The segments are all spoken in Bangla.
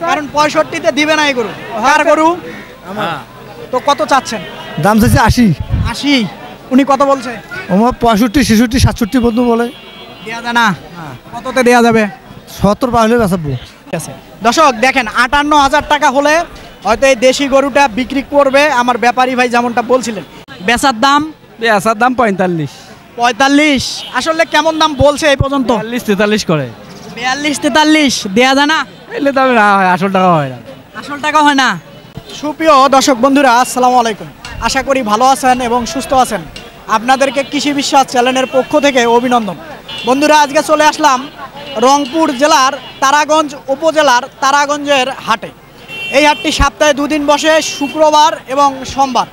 কারণ 65-তে দিবে না এই গরু। কার গরু? তো কত চাচ্ছেন? দাম চাইছে 80। 80। উনি কত বলছে? আমার 65, 66, 67 পর্যন্ত বলে। দেয়া যায় না? কততে দেয়া যাবে? 70 পার হলে বেচাবো। ঠিক আছে দর্শক দেখেন 58,000 টাকা হলে হয়তো এই দেশি গরুটা বিক্রি করবে আমার ব্যাপারী ভাই যেমনটা বলছিলেন। বেচার দাম? বেচার দাম 45। 45। আসলে কেমন দাম বলছে এই পর্যন্ত? 43-43 করে। 42-43 দেয়া যায় না? এলে তবে না হয়, আসল টাকা হয় না। আসল টাকা হয় না। সুপ্রিয় দর্শক বন্ধুরা আসসালামু আলাইকুম, আশা করি ভালো আছেন এবং সুস্থ আছেন। আপনাদেরকে কৃষি বিশ্বাস চ্যানেলের পক্ষ থেকে অভিনন্দন। বন্ধুরা আজকে চলে আসলাম রংপুর জেলার তারাগঞ্জ উপজেলার তারাগঞ্জের হাটে। এই হাটটি সপ্তাহে 2 দিন বসে, শুক্রবার এবং সোমবার।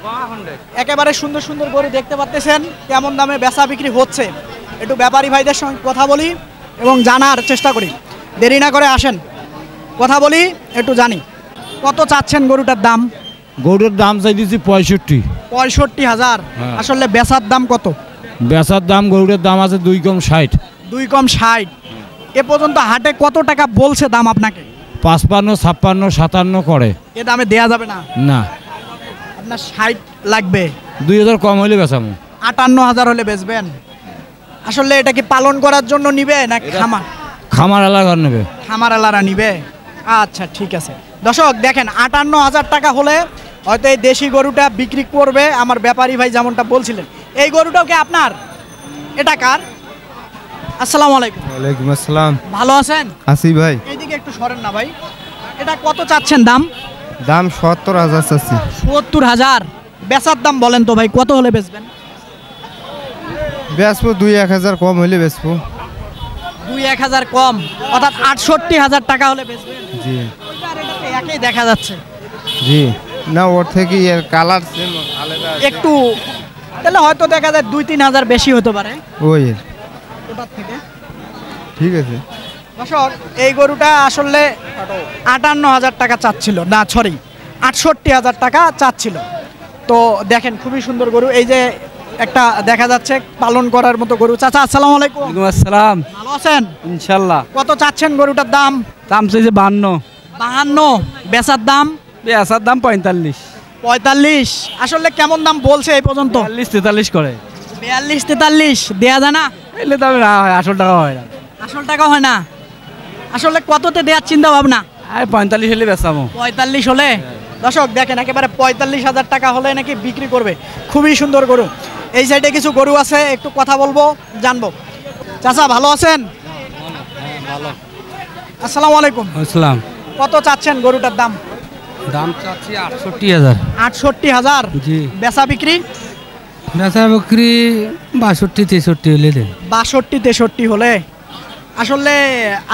একেবারে সুন্দর সুন্দর গরু দেখতে পাচ্ছেন। কেমন দামে বেচা বিক্রি হচ্ছে একটু ব্যাপারী ভাইদের সঙ্গে কথা বলি এবং জানার চেষ্টা করি। দেরি না করে আসেন, কথা বলি, একটু জানি। কত চাচ্ছেন গরুটার দাম? গরুর দাম চাই দিচ্ছি 65। 65,000। আসলে বেচার দাম কত? বেচার দাম গরুরের দাম আছে 2 কম 60। 2 কম 60। এ পর্যন্ত হাটে কত টাকা বলছে দাম আপনাকে? 55, 56, 57 করে। এ দামে দেয়া যাবে না? না, আপনার 60 লাগবে। 2000 কম হইলে বেচামু। 58,000 হলে বেচবেন? আসলে এটা কি পালন করার জন্য নিবে না খামার? খামার এলাকার নেবে। খামার এলারা নিবে। আচ্ছা ঠিক আছে দর্শক দেখেন 58,000 টাকা হলে হয়তো এই দেশি গরুটা বিক্রি করবে আমার ব্যাপারী ভাই যেমনটা বলছিলেন। এই গরুটাও কি আপনার? এটা কার? আসসালামু আলাইকুম। ওয়ালাইকুম আসসালাম। ভালো আছেন? আসি ভাই। এইদিকে একটু সরেন না ভাই। এটা কত চাচ্ছেন দাম? দাম 70,000 চাচ্ছি। 70,000। বেচার দাম বলেন তো ভাই, কত হলে বেচবেন? বেচবো 2-1,000 কম হইলে বেচবো। 2-1,000 কম, অর্থাৎ 68,000 টাকা হলে বেচবেন? জি আর এটা তো একই দেখা যাচ্ছে। জি না, ওর থেকে এর কালার সেম আলাদা একটু তাহলে হয়তো দেখা যায় 2-3,000 বেশি হতে পারে ওই। ওটার থেকে। ঠিক আছে দর্শক এই গরুটা আসলে 58,000 টাকা চাচ্ছিল, না সরি 68,000 টাকা চাচ্ছিল। তো দেখেন খুবই সুন্দর গরু। এই যে একটা দেখা যাচ্ছে পালন করার মতো গরু। চাচা আসসালামু আলাইকুম। ওয়ালাইকুম আসসালাম। ভালো আছেন? ইনশাল্লাহ। কত চাচ্ছেন গরুটার দাম? দাম চাইছে 52। 52। বেচার দাম? বেচার দাম 45। 45। আসলে কেমন দাম বলছে এই পর্যন্ত? 43-43 করে। 42-43 দেয়া যায় না? এলে তবে না হয়, আসল টাকা হয় না। আসল টাকা হয় না। আসলে কততে দেওয়ার চিন্তা ভাবনা? আর 45 হলে বেচামু। 45 হলে? দর্শক দেখেন একেবারে 45,000 টাকা হলে নাকি বিক্রি করবে। খুবই সুন্দর গরু। এই সাইডে কিছু গরু আছে, একটু কথা বলবো, জানবো। চাচা ভালো আছেন? ভালো। আসসালামু আলাইকুম। আসসালাম। কত চাচ্ছেন গরুটার দাম? দাম চাচ্ছি 68,000। 68,000। জি। বেচা বিক্রি? বেচা বিক্রি 62-63 হলে দেন। 62-63 হলে? আসলে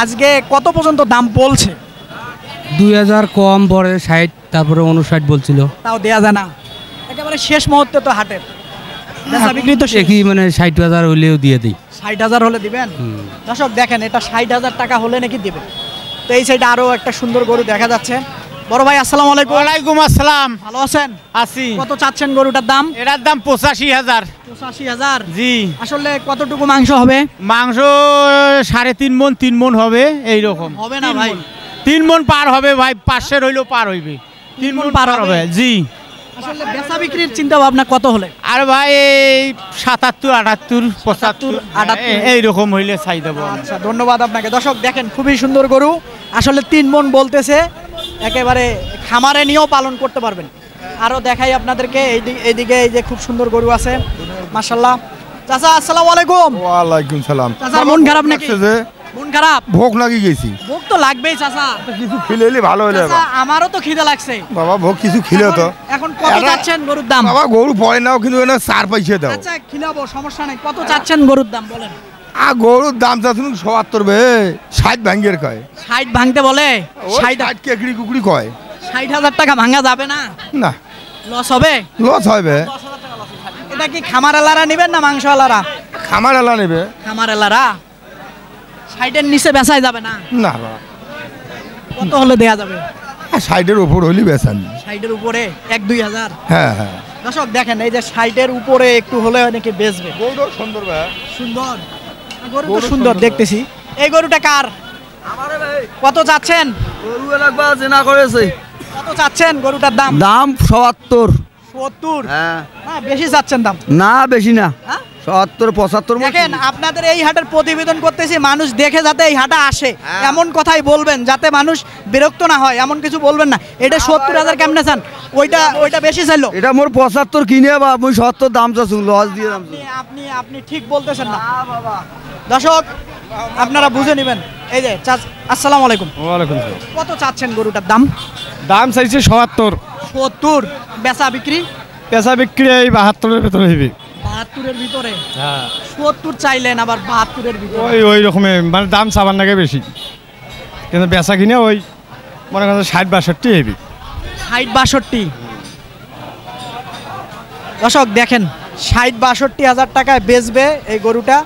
আজকে কত পর্যন্ত দাম বলছে? 2000 কম পরে 60, তারপরে 59 বলছিল। তাও দেয়া যায় না? একেবারে শেষ মুহূর্তে তো হাটের বেচা বিক্রি তো শেষ। কি মানে 60,000 হলেও দিয়ে দিই। 60,000 হলে দিবেন? দর্শক দেখেন এটা 60,000 টাকা হলে নাকি দিবে। তো এই সাইডে আরো একটা সুন্দর গরু দেখা যাচ্ছে। বড় ভাই আসসালামু আলাইকুম। ওয়ালাইকুম আসসালাম। ভালো আছেন? আছি। কত চাচ্ছেন গরুটার দাম? এটার দাম 85,000। 85,000। জি। আসলে কতটুকু মাংস হবে? মাংস 3.5 মণ 3 মণ হবে এইরকম। হবে না ভাই? 3 মণ পার হবে ভাই, 500 হইলেও পার হইবে। 3 মণ পার হবে। জি। আসলে বেচা বিক্রির চিন্তা ভাবনা কত হলে? আর ভাই এই 77, 78, 75, 78 এইরকম হইলে চাই দেবো। আচ্ছা ধন্যবাদ আপনাকে। দর্শক দেখেন খুবই সুন্দর গরু। আসলে 3 মণ বলতেছে, একেবারে খামারে নিয়েও পালন করতে পারবেন। আরো দেখাই আপনাদেরকে এইদিকে এই যে খুব সুন্দর গরু আছে মাশাআল্লাহ। চাচা আসসালামু আলাইকুম। ওয়ালাইকুম সালাম। চাচা মন খারাপ নাকি? মন খারাপ? ভোগ লাগি গেছি। ভোগ তো লাগবেই চাচা। কিছু খিলেলে ভালো হইলে চাচা আমারও তো খিদে লাগছে। বাবা, ভোগ কিছু খিলে তো। এখন কত চাচ্ছেন গরুর দাম? বাবা গরু পয় নাও, কিন্তু এনে 4 পয়সা দাও। আচ্ছা খিলাবো, সমস্যা নাই। কত চাচ্ছেন গরুর দাম বলেন? গরুর দাম চাচ্ছেন 77 বে, 60 ভাঙ্গের কয়। 60 ভাঙতে বলে? 60 কেকড়ি কুকড়ি কয়। 60,000 টাকা ভাঙা যাবে না? না, লস হবে? লস হবে। এটা কি খামার এলারা নেবেন না মাংস এলারা? খামার এলা নেবে। খামার এলারা 60-এর নিচে বেচাই যাবে না? না বাবা, কত হলে দেয়া যাবে? 60-এর উপর হইলে বেচান। 60-এর উপরে 1-2 হাজার? হ্যাঁ হ্যাঁ। দর্শক দেখেন এই যে 60-এর উপরে একটু হলে অনেকে বেচবে। গরু সুন্দর ভাই। সুন্দর গরু তো সুন্দর দেখতেছি। এই গরুটা কার? কত যাচ্ছেন? গরু লাগবা জেনা করেছে। কত চাচ্ছেন গরুটার দাম? দাম ৭৭। ৭০? হ্যাঁ না বেশি চাচ্ছেন দাম। না বেশি না, হ্যাঁ ৭৭ ৭৫। দেখেন আপনাদের এই হাটের প্রতিবেদন করতেছি, মানুষ দেখে যাতে এই হাটে আসে হ্যাঁ। এমন কথাই বলবেন, যাতে মানুষ বিরক্ত না হয় এমন কিছু বলবেন না। এটা ৭০,০০০ কেমনে চান? ওইটা বেশি চাইলো। এটা মোর ৭৫ কিনে বা মুই ৭০ দাম চাচ্ছি, লস দিয়ে দাম। আপনি ঠিক বলতেছেন না দর্শক, আপনারা বুঝে নেবেন। এই যে আসসালামু আলাইকুম। ওয়ালাইকুম কত চাচ্ছেন গরুটার দাম? দাম চাইছে ৭০, ৭০, বেচা বিক্রি পেশা বিক্রি এই ৭২-এর ভেতরে হইবে। ৭২-এর ভিতরে? হ্যাঁ ৭০ চাইলেন আবার ৭২-এর ভিতরে? ওই রকমের মানে দাম চাবার নাকি বেশি, কিন্তু বেচা কিনে ওই মনে করেন ৬০-৬২ হইবে। ৬০-৬২? দর্শক দেখেন ৬০-৬২ হাজার টাকায় বেচবে এই গরুটা,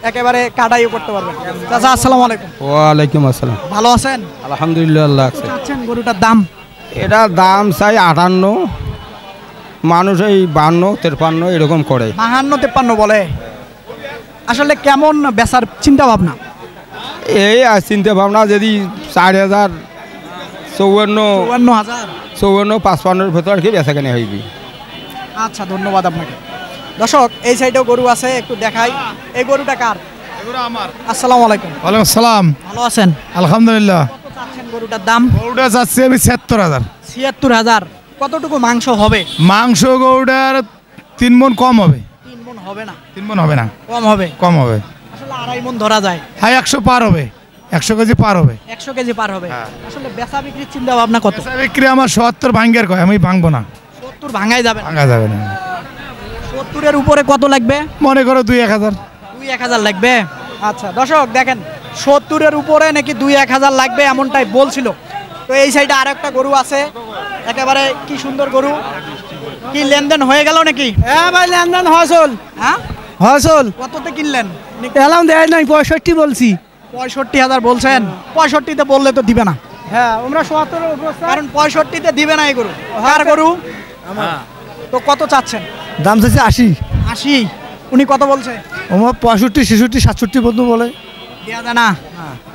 একেবারে কাটাইও করতে পারবেন। চাচা আসসালামু আলাইকুম। ওয়ালাইকুম আসসালাম। ভালো আছেন? আলহামদুলিল্লাহ আল্লাহ আছে। চাচ্ছেন গরুটার দাম? এটা দাম চাই ৫৮, মানুষ এই ৫২-৫৩ এরকম করে। ৫২-৫৩ বলে? আসলে কেমন বেচার চিন্তা ভাবনা? এই আর চিন্তা ভাবনা যদি ৪,০০০, ৫৪, ৫৪,০০০? ৫৪-৫৫-এর ভেতর আর কি বেচা কেনা হইবি। আচ্ছা ধন্যবাদ আপনাকে। দর্শক এই সাইডেও গরু আছে, একটু দেখাই। এই গরুটা কার? আসসালামু আলাইকুম। ওয়ালাইকুম আসসালাম। ভালো আছেন? আলহামদুলিল্লাহ। কত চাচ্ছেন গরুটার দাম? গরুটা চাচ্ছি আমি ৭৬,০০০। ৭৬,০০০? কতটুকু মাংস হবে? মাংস গরুটার ৩ মণ কম হবে। ৩ মণ হবে না? ৩ মণ হবে না, কম হবে? কম হবে। আসলে ২.৫ মণ ধরা যায়। হ্যাঁ ১০০ পার হবে, ১০০ কেজি পার হবে। ১০০ কেজি পার হবে? হ্যাঁ। আসলে বেচা বিক্রির চিন্তা ভাবনা কত? বেচা বিক্রি আমার ৭০ ভাঙ্গের কয়, আমি ভাঙবো না, ৭০ ভাঙাই যাবে না? ভাঙা যাবে না। ৭০-এর উপরে কত লাগবে? মনে করো ২-১,০০০। ২-১,০০০ লাগবে? আচ্ছা দর্শক দেখেন ৭০-এর উপরে নাকি ২-১,০০০ লাগবে এমনটাই বলছিল। তো এই সাইডে আর একটা গরু আছে, একেবারে কি সুন্দর গরু। কি লেনদেন হয়ে গেল নাকি? হ্যাঁ ভাই লেনদেন হসল হ্যাঁ হসল কততে কিনলেন? এলাম দেয় নাই ৬৫ বলছি। ৬৫,০০০ বলছেন? ৬৫-তে বললে তো দিবে না, হ্যাঁ আমরা ৭০ কারণ ৬৫-তে দিবে না এই গরু। কার গরু? তো কত চাচ্ছেন? দাম চাইছে ৮০। ৮০? উনি কত বলছে? আমার ৬৫, ৬৬, ৬৭ পর্যন্ত বলে। দেয়া যায় না?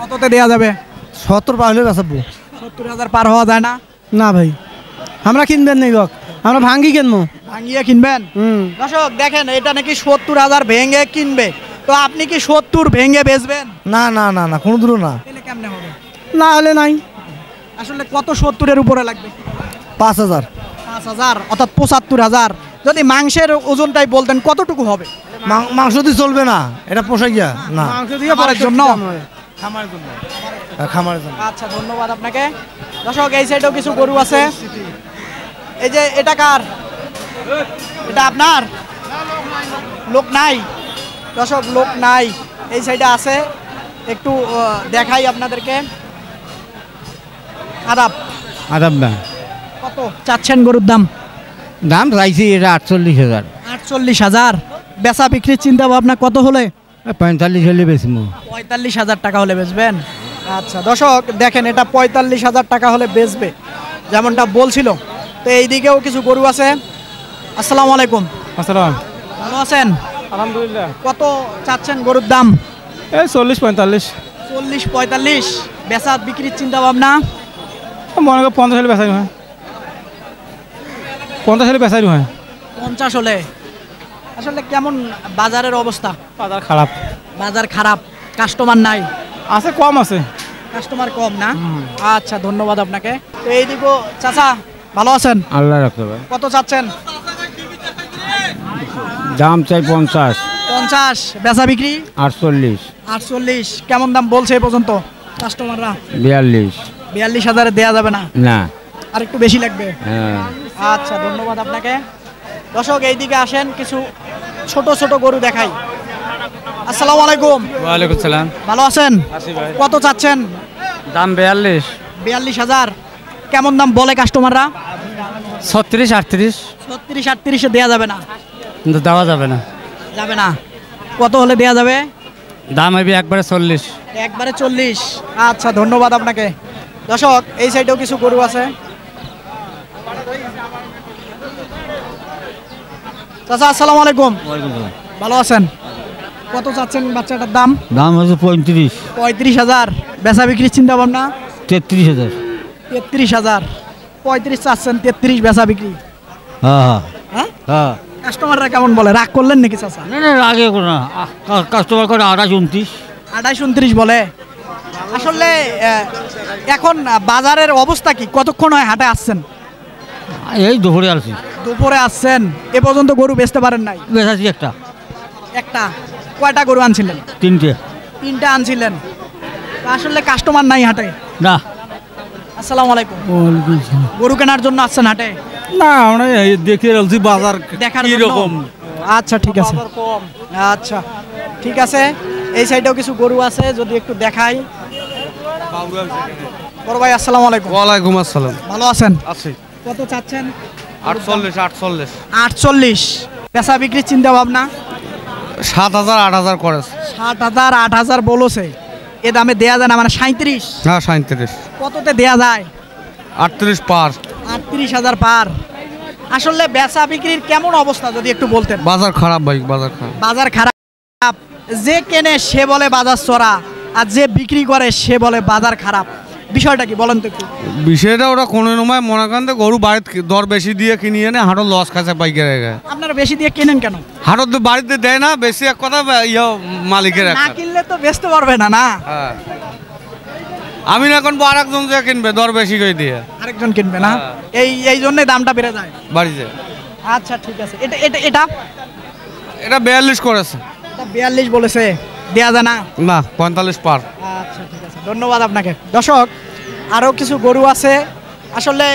কততে দেয়া যাবে? ৭০ পার হলে বেচাবো। ৭০,০০০ পার হওয়া যায় না? না ভাই আমরা কিনবেন নাই গক, আমরা ভাঙ্গি কিনবো। ভাঙিয়ে কিনবেন? দর্শক দেখেন এটা নাকি ৭০,০০০ ভেঙে কিনবে। তো আপনি কি ৭০ ভেঙে বেচবেন? না না না না কোনো দূর না, তাহলে কেমনে হবে? না হলে নাই। আসলে কত ৭০-এর উপরে লাগবে? ৫,০০০। ৫,০০০ অর্থাৎ ৭৫,০০০। যদি মাংসের ওজনটাই বলতেন কতটুকু হবে? মাংস দিয়ে চলবে না, এটা পোষা গিয়া না। মাংস দিয়ে খামারের জন্য? খামারের জন্য, খামারের জন্য। আচ্ছা ধন্যবাদ আপনাকে। দর্শক এই সাইডেও কিছু গরু আছে। এই যে এটা কার? এটা আপনার? লোক নাই দর্শক, লোক নাই। এই সাইডে আছে, একটু দেখাই আপনাদেরকে। আদাব। আদাব না, কত চাচ্ছেন গরুর দাম? দাম চাইছি এটা ৪৮,০০০। ৪৮,০০০? বেচা বিক্রির চিন্তা ভাবনা কত হলে? ৪৫ হলে বেচবো। ৪৫,০০০ টাকা হলে বেচবেন? আচ্ছা দর্শক দেখেন এটা ৪৫,০০০ টাকা হলে বেচবে যেমনটা বলছিল। তো এইদিকেও কিছু গরু আছে। আসসালামু আলাইকুম। আসসালাম। ভালো আছেন? আলহামদুলিল্লাহ। কত চাচ্ছেন গরুর দাম? এই ৪০-৪৫। ৪০-৪৫? বেচা বিক্রির চিন্তা ভাবনা? মনে করো ৫০ হলে বেচারি হয়, ৫০ হলে বেচারি হয়। ৫০ হলে? আসলে কেমন বাজারের অবস্থা? বাজার খারাপ, বাজার খারাপ, কাস্টমার নাই? আছে কম আছে। কাস্টমার কম না? আচ্ছা ধন্যবাদ আপনাকে। তো এইদিকেও চাচা ভালো আছেন? আল্লাহ রাখতে ভাই। কত চাচ্ছেন? দাম চাই ৫০। ৫০? বেচা বিক্রি? ৪৮, ৪৮? কেমন দাম বলছে এ পর্যন্ত কাস্টমাররা? ৪২। ৪২,০০০ দেয়া যাবে না? না। আর একটু বেশি লাগবে? হ্যাঁ। আচ্ছা ধন্যবাদ আপনাকে। দর্শক এইদিকে আসেন, কিছু ছোট ছোট গরু দেখাই। আসসালামু আলাইকুম। ওয়ালাইকুম সালাম। ভালো আছেন? কত চাচ্ছেন? দাম ৪২। ৪২,০০০? কেমন দাম বলে কাস্টমাররা? ৩৬-৩৮। ৩৬-৩৮-এ দেয়া যাবে না? দেওয়া যাবে না। যাবে না? কত হলে দেয়া যাবে? দাম হবে একবারে ৪০। একবারে ৪০? আচ্ছা ধন্যবাদ আপনাকে। দর্শক এই সাইডেও কিছু গরু আছে। চাচা আসসালামু আলাইকুম। ভালো আছেন? কত চাচ্ছেন বাচ্চাটার দাম? দাম হচ্ছে ৩৫। ৩৫,০০০? বেচা বিক্রির চিন্তা ভাবনা? ৩৩,০০০। 33,000, 35 চাচ্ছেন, 33 বেচা বিক্রি। হ্যাঁ হ্যাঁ, হ্যাঁ কাস্টমাররা কেমন বলে? রাগ করলেন নাকি চাচা? না না আগে কোনো না কাস্টমার করে 28 29 28 29 বলে। আসলে এখন বাজারের অবস্থা কি? কতক্ষণ হয় হাটে আসছেন? এই দুপুরে আসছি দুপুরে আসছেন, এ পর্যন্ত গরু বেচতে পারেন নাই? বেচাছি একটা একটা। কয়টা গরু আনছিলেন? 3টে 3টা আনছিলেন। তা আসলে কাস্টমার নাই হাটে। না আসসালামু আলাইকুম। গরু কেনার জন্য আসছেন হাটে? না আমরা দেখে বলছি বাজার দেখার কি জন্য? রকম। আচ্ছা ঠিক আছে, আচ্ছা ঠিক আছে। এই সাইডেও কিছু গরু আছে, যদি একটু দেখাই। বড় ভাই আসসালামু আলাইকুম। ওয়ালাইকুম আসসালাম। ভালো আছেন? আছি কত চাচ্ছেন? 48 48। পেশা বিক্রির চিন্তা ভাবনা? 7,000 8,000 করেছে। 7,000 8,000 বলছে। এ দামে দেয়া যায় না, মানে 37? হ্যাঁ 37 কততে দেয়া যায়? 38 পার। 38,000 পার। আসলে বেচা বিক্রির কেমন অবস্থা যদি একটু বলতেন? বাজার খারাপ ভাই, বাজার খারাপ। বাজার খারাপ। যে কেনে সে বলে বাজার চড়া, আর যে বিক্রি করে সে বলে বাজার খারাপ। বিষয়টা কি বলেন তো একটু? বিষয়টা ওরা কোনো সময় মনে করেন যে গরু বাড়িতে দর বেশি দিয়ে কিনে এনে হাটও লস খাচ্ছে পাইকারি গায়ে। আপনারা বেশি দিয়ে কেনেন কেন? হাটও তো বাড়িতে দেয় না, বেশি এক কথা মালিকের এক না কথা। কিনলে তো বেচতে পারবে না। না হ্যাঁ আমি না এখন আর একজন যে কিনবে দর বেশি করে দিয়ে আরেকজন কিনবে না, এই জন্য দামটা বেড়ে যায়। বাড়িতে। আচ্ছা ঠিক আছে। এটা এটা এটা এটা 42 করেছে। এটা 42 বলেছে, দেয়া যায় না? না 45 পার। আচ্ছা ঠিক আছে, ধন্যবাদ আপনাকে। দর্শক, আরও কিছু গরু আছে। আসলে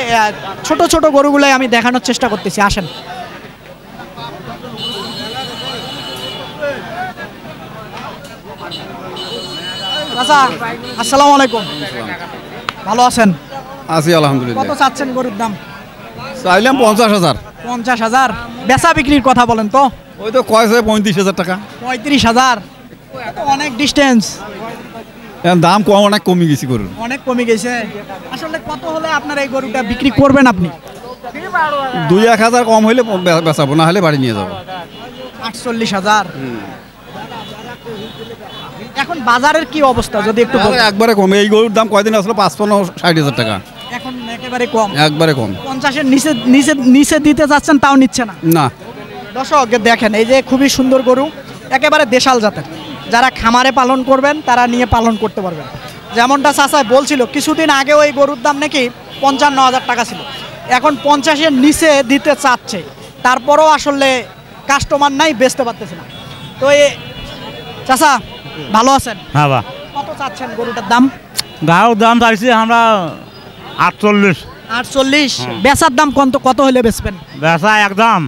ছোট ছোট গরুগুলোই আমি দেখানোর চেষ্টা করতেছি, আসেন। চাচা আসসালামু আলাইকুম। ভালো আছেন? আছি আলহামদুলিল্লাহ। কত চাচ্ছেন গরুর দাম? চাইলাম 50,000। 50,000। বেচা বিক্রির কথা বলেন তো? ওই তো কয়েছে 35,000 টাকা। 35,000। অনেক ডিস্টেন্স, দাম কম, অনেক কমে গেছি গরুর। অনেক কমে গেছে। আসলে কত হলে আপনার এই গরুটা বিক্রি করবেন আপনি? 2-1,000 কম হইলে বেচাবো, না হলে বাড়ি নিয়ে যাবো। 48,000। এখন বাজারের কি অবস্থা যদি একটু বলেন? একবারে কম। এই গরুর দাম কয়দিন আসলো 55-60,000 টাকা। এখন একেবারে কম, একবারে কম। 50-এর নিচে নিচে নিচে দিতে যাচ্ছেন, তাও নিচ্ছে না। না দর্শক দেখেন, এই যে খুবই সুন্দর গরু, একেবারে দেশাল জাতের। যারা খামারে পালন করবেন তারা নিয়ে পালন করতে পারবেন। যেমনটা চাচা বলছিল, কিছুদিন আগে ওই গরুর দাম নাকি 55,000 টাকা ছিল, এখন 50-এর নিচে দিতে চাচ্ছে। তারপরও আসলে কাস্টমার নাই, বেচতে পারতেছে না। তো চাচা ভালো আছেন? হ্যাঁ বা কত চাচ্ছেন গরুটার দাম? গাঁও দাম চাইছি আমরা 48। 48। বেচার দাম কত হলে বেচবেন? বেচা একদম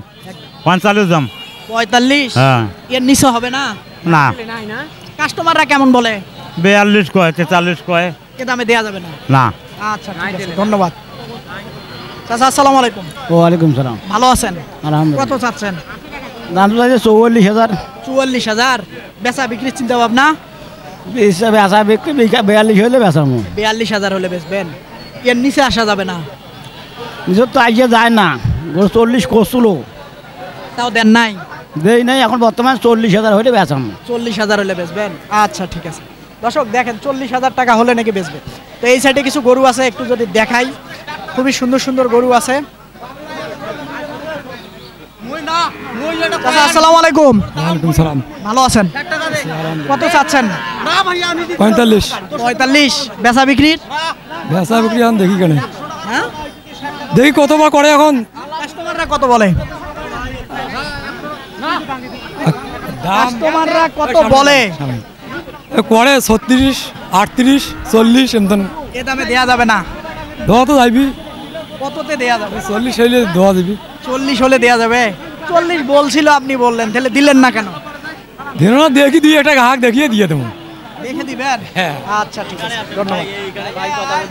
45 দাম। 45? হ্যাঁ এর নিচে হবে না? না কাস্টমাররা কেমন বলে? 42 কয় 43 কয়। এ দামে দেয়া যাবে না? না আচ্ছা ঠিক আছে, ধন্যবাদ। চাচা আসসালামু আলাইকুম। ওয়ালাইকুম সালাম। ভালো আছেন? আলহামদুলিল্লাহ। কত চাচ্ছেন? দাম তো চাইছে 44,000। 44,000। বেচা বিক্রির চিন্তা ভাবনা? বেচা বিক্রি 42 হলে বেচামো। 42,000 হলে বেচবেন, এর নিচে আসা যাবে না? নিজের তো আইসে যায় না, 40 করছিল, তাও দেন নাই? দেই নাই। এখন বর্তমান 40,000 হলে বেচামো। 40,000 হলে বেচবেন? আচ্ছা ঠিক আছে। দর্শক দেখেন, 40,000 টাকা হলে নাকি বেচবে। তো এই সাইডে কিছু গরু আছে, একটু যদি দেখাই। খুবই সুন্দর সুন্দর গরু আছে। চাচা আসসালামু আলাইকুম। ওয়ালাইকুম সালাম। ভালো আছেন? কত চাচ্ছেন? 45। 45। বেচা বিক্রির? বেচা বিক্রি এখন দেখি কেন, হ্যাঁ দেখি কতবার করে এখন। কাস্টমাররা কত বলে? কাস্টমাররা কত বলে? করে 36, 38, 40 এমন। এ দামে দেয়া যাবে না? দেওয়া তো যাইবি। কততে দেয়া যাবে? 40 হইলে দেওয়া দিবি। 40 হলে দেয়া যাবে? 40 বলছিল, আপনি বললেন, তাহলে দিলেন না কেন? দিন না, দেখি দিয়ে একটা গ্রাহক দেখিয়ে দিয়ে দেবো। দেখে দিবেন? আচ্ছা ঠিক আছে, ধন্যবাদ।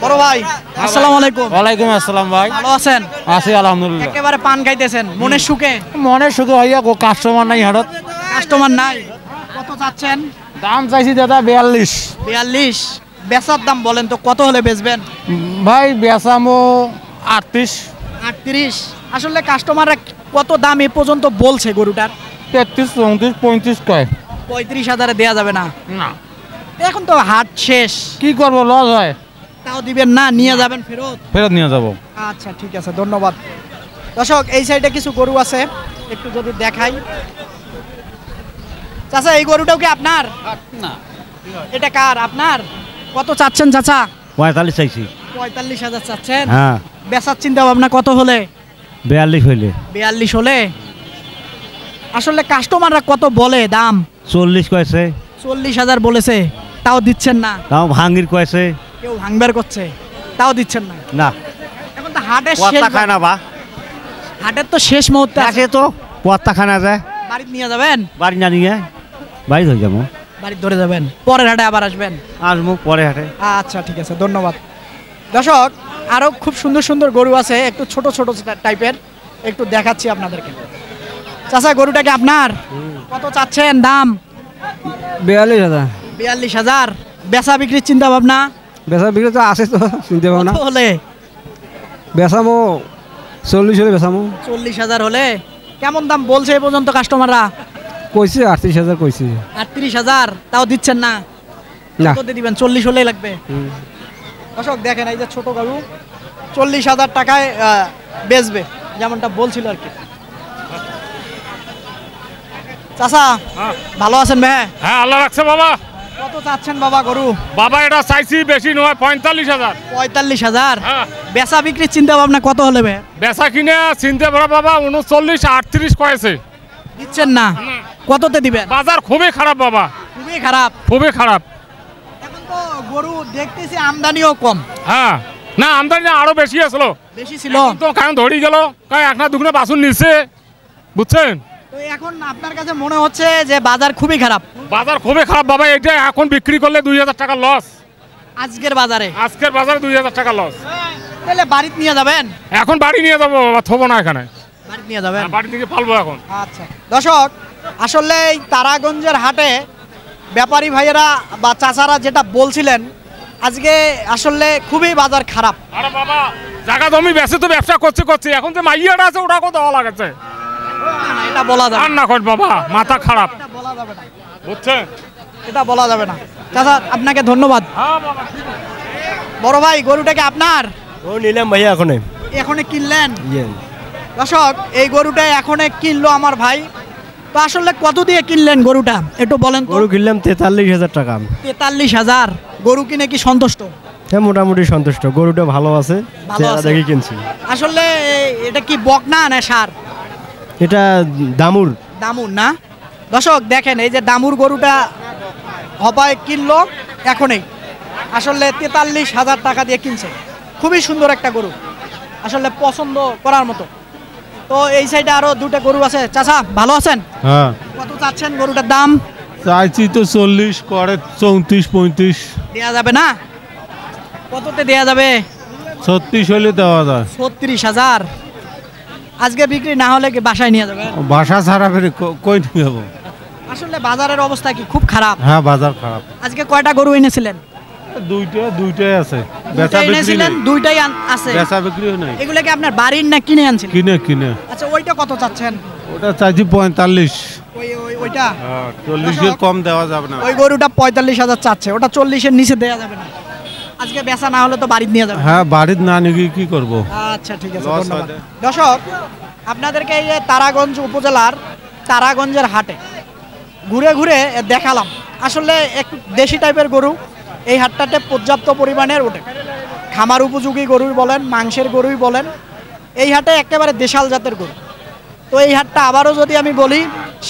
বড় ভাই আসসালামু আলাইকুম। ওয়ালাইকুম আসসালাম ভাই। ভালো আছেন? আছি আলহামদুলিল্লাহ। একেবারে পান খাইতেছেন, মনের সুখে? মনে সুখে হইয়া কাস্টমার নাই হাটত। কাস্টমার নাই? কত চাচ্ছেন? দাম চাইছি দাদা 42। 42। বেচার দাম বলেন তো, কত হলে বেচবেন? ভাই বেচামো 38। 38। আসলে কাস্টমাররা কত দাম এ পর্যন্ত বলছে গরুটার? 33 34 35 কয়। 35,000 দেয়া যাবে না? না এখন তো হাট শেষ, কি করবো, লস হয়। তাও দিবেন না, নিয়ে যাবেন ফেরত? ফেরত নিয়ে যাব। আচ্ছা ঠিক আছে, ধন্যবাদ। দর্শক এই সাইডে কিছু গরু আছে, একটু যদি দেখাই। চাচা এই গরুটাও কি আপনার? না, এটা কার? আপনার? কত চাচ্ছেন চাচা? 45 চাইছি। 45,000 চাচ্ছেন? হ্যাঁ, বেচার চিন্তা ভাবনা কত হলে? 42 হইলে। 42 হলে? আসলে কাস্টমাররা কত বলে দাম? 40 কয়েছে, 40,000 বলেছে, তাও দিচ্ছেন না? তাও ভাঙ্গির কয়েছে। কেউ ভাঙবার করছে, তাও দিচ্ছেন না? না, এখন তো হাটের পত্তা খায় না বা। হাটের তো শেষ মুহূর্তে আছে। আছে তো, পত্তা খানা যায়। বাড়িতে নিয়ে যাবেন? বাড়ি না নিয়ে বাড়ি ধরে যাবো। বাড়িতে ধরে যাবেন, পরের হাটে আবার আসবেন? আসবো পরে হাটে। আচ্ছা ঠিক আছে, ধন্যবাদ। দর্শক আরো খুব সুন্দর সুন্দর গরু আছে, একটু ছোট ছোট টাইপের, একটু দেখাচ্ছি আপনাদেরকে। চাচা গরুটা কি আপনার? কত চাচ্ছেন দাম? 42,000। 42,000। বেচা বিক্রির চিন্তা ভাবনা? বেচা বিক্রি তো আছে তো, চিনতে পাবো না। কত হলে? বেচামো 40 হলে বেচামো। 40,000 হলে? কেমন দাম বলছে এ পর্যন্ত কাস্টমাররা? কইছে 38,000 কইছে। 38,000, তাও দিচ্ছেন না? না, কত দিবেন? 40 হলেই লাগবে। দর্শক দেখেন এই যে ছোট গরু 40,000 টাকায় বেচবে, যেমনটা বলছিল আর কি। চাচা ভালো আছেন ভাই? হ্যাঁ, আল্লাহ রাখছে বাবা। কত চাচ্ছেন বাবা গরু? বাবা এটা চাইছি বেশি নয়, 45,000। 45,000। হ্যাঁ। বেচা বিক্রির চিন্তা ভাবনা কত হলে ভাই? বেচা কিনে চিনতে পারা বাবা 39, 38 কয়েছে। দিচ্ছেন না? কততে দিবেন? বাজার খুবই খারাপ বাবা, খুবই খারাপ। খুবই খারাপ। এখন তো গরু দেখতেছি আমদানিও কম। হ্যাঁ, না আমদানি আরো বেশি আসলো। বেশি ছিল এখন তো কারণ ধরি গেল, কারণ একটা দুগুণে বাসন নিচ্ছে, বুঝছেন? তো এখন আপনার কাছে মনে হচ্ছে যে বাজার খুবই খারাপ বাজার খুবই খারাপ বাবা। এটা এখন বিক্রি করলে 2,000 টাকা লস। আজকের বাজারে? আজকের বাজারে 2,000 টাকা লস। তাহলে বাড়িতে নিয়ে যাবেন? এখন বাড়ি নিয়ে যাবো বাবা, থবো না এখানে। বাড়িতে নিয়ে যাবেন? বাড়ি থেকে ফালবো এখন। আচ্ছা দর্শক, আসলে এই তারাগঞ্জের হাটে ব্যাপারী ভাইয়েরা বা চাচারা যেটা বলছিলেন, আজকে আসলে খুবই বাজার খারাপ। আরে বাবা, জায়গা জমি বেচে তো ব্যবসা করছে, এখন যে মাইয়াটা আছে ওটা কত দেওয়া লাগছে। না, এটা বলা যাবে আর না কর বাবা, মাথা খারাপ, এটা বলা যাবে না, বুঝছেন? এটা বলা যাবে না। চাচা আপনাকে ধন্যবাদ। হ্যাঁ বাবা। বড় ভাই গরুটাকে আপনার? ও নিলাম ভাইয়া এখনে। এখনই কিনলেন? দর্শক এই গরুটা এখনই কিনলো আমার ভাই। তো আসলে কত দিয়ে কিনলেন গরুটা একটু বলেন তো? গরু কিনলাম 43,000 টাকা। 43,000। গরু কিনে কি সন্তুষ্ট? হ্যাঁ, মোটামুটি সন্তুষ্ট। গরুটা ভালো আছে, ভালো আছে। দেখি কিনছি। আসলে এটা কি বকনা না সার? এটা দামুর। দামুর না? দর্শক দেখেন এই যে দামুর গরুটা হবায় কিনলো এখনই, আসলে 43,000 টাকা দিয়ে কিনছে। খুবই সুন্দর একটা গরু, আসলে পছন্দ করার মতো। তো এই সাইডে আরো দুটো গরু আছে। চাচা ভালো আছেন? হ্যাঁ, কত চাচ্ছেন গরুটার দাম? চাইছি তো 40, করে 34, 35। দেয়া যাবে না? কততে দেয়া যাবে? 36 হলে দেওয়া যায়। 36,000। আজকে বিক্রি না হলে কি বাসায় নিয়ে যাবেন? বাসা ছাড়া ফেরে কই নিয়ে যাবো? আসলে বাজারের অবস্থা কি খুব খারাপ? হ্যাঁ, বাজার খারাপ। আজকে কয়টা গরু এনেছিলেন? দুইটাই আছে, দুইটা এনেছিলেন, দুইটাই আছে। বেচা বিক্রিও নাই। এগুলো কি আপনার বাড়ির না কিনে আনছিলেন? কিনে আচ্ছা ওইটা কত চাচ্ছেন? ওটা চাইছি 45। ওইটা 40-এর কম দেওয়া যাবে না। ওই গরুটা 45,000 চাচ্ছে, ওটা 40-এর নিচে দেয়া যাবে না। আজকে বেচা না হলে তো বাড়িতে নিয়ে যাবে। হ্যাঁ, বাড়ির না নিয়ে কি করবো? আচ্ছা ঠিক আছে, লস ধন্যবাদ। হয়। দর্শক আপনাদেরকে এই যে তারাগঞ্জ উপজেলার তারাগঞ্জের হাটে ঘুরে ঘুরে দেখালাম। আসলে একটু দেশি টাইপের গরু এই হাটটাতে পর্যাপ্ত পরিমাণের ওঠে। খামার উপযোগী গরুই বলেন, মাংসের গরুই বলেন, এই হাটে একেবারে দেশাল জাতের গরু। তো এই হাটটা আবারও যদি আমি বলি,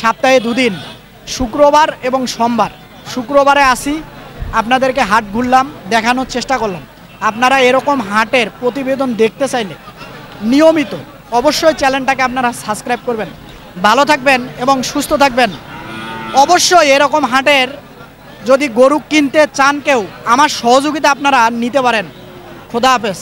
সপ্তাহে 2 দিন, শুক্রবার এবং সোমবার। শুক্রবারে আসি, আপনাদেরকে হাট ঘুরলাম, দেখানোর চেষ্টা করলাম। আপনারা এরকম হাটের প্রতিবেদন দেখতে চাইলে নিয়মিত অবশ্যই চ্যানেলটাকে আপনারা সাবস্ক্রাইব করবেন। ভালো থাকবেন এবং সুস্থ থাকবেন। অবশ্যই এরকম হাটের যদি গরু কিনতে চান কেউ, আমার সহযোগিতা আপনারা নিতে পারেন। খোদা হাফেজ।